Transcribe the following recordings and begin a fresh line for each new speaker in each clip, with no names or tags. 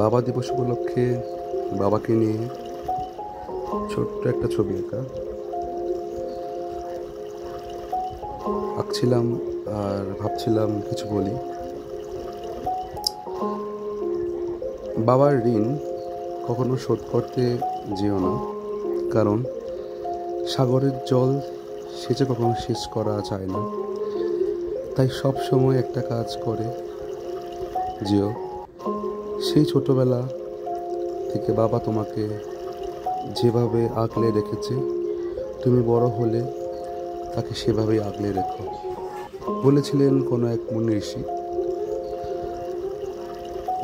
বাবা দিবস উপলক্ষে বাবাকে নিয়ে ছোট্ট একটা ছবি আঁকছিলাম আর ভাবছিলাম কিছু বলি। বাবার ঋণ কখনো শোধ করতে যেও না, কারণ সাগরের জল সেচে কখনো শেষ করা যায় না। তাই সব সময় একটা কাজ করে যেও, সেই ছোটবেলা থেকে বাবা তোমাকে যেভাবে আগলে রেখেছে, তুমি বড় হলে তাকে সেভাবেই আগলে রেখো, বলেছিলেন কোনো এক মুনি ঋষি।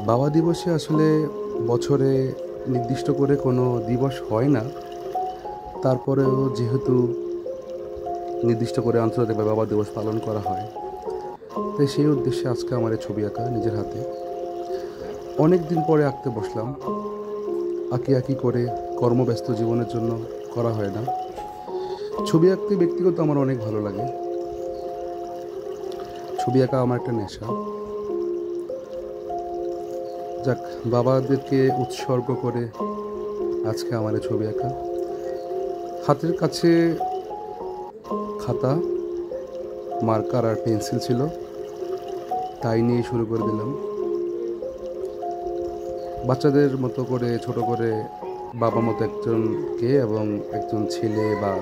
বাবা দিবসে আসলে বছরে নির্দিষ্ট করে কোনো দিবস হয় না, তারপরেও যেহেতু নির্দিষ্ট করে আন্তর্জাতিক বাবা দিবস পালন করা হয়, তাই সেই উদ্দেশ্যে আজকে আমার এই ছবি আঁকা নিজের হাতে। অনেক দিন পরে আঁকতে বসলাম। আঁকি করে কর্মব্যস্ত জীবনের জন্য করা হয় না। ছবি আঁকতে ব্যক্তিগত আমার অনেক ভালো লাগে। ছবি আঁকা আমার একটা নেশা। যাক, বাবাদেরকে উৎসর্গ করে আজকে আমার এই ছবি আঁকা। হাতের কাছে খাতা, মার্কার আর পেন্সিল ছিল, তাই নিয়ে শুরু করে দিলাম। বাচ্চাদের মতো করে ছোট করে বাবা মতো একজনকে এবং একজন ছেলে বা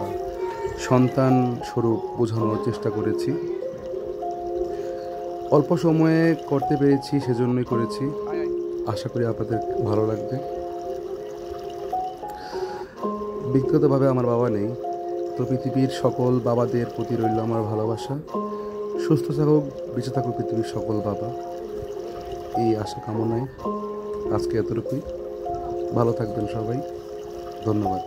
সন্তান স্বরূপ বোঝানোর চেষ্টা করেছি। অল্প সময়ে করতে পেরেছি, সেজন্যই করেছি। আশা করি আপনাদের ভালো লাগবে। ব্যক্তিগতভাবে আমার বাবা নেই, তো পৃথিবীর সকল বাবাদের প্রতি রইল আমার ভালোবাসা। সুস্থ থাকুক, বেঁচে থাকুক পৃথিবীর সকল বাবা, এই আশা কামনায় আজকে এতটুকুই। ভালো থাকবেন সবাই, ধন্যবাদ।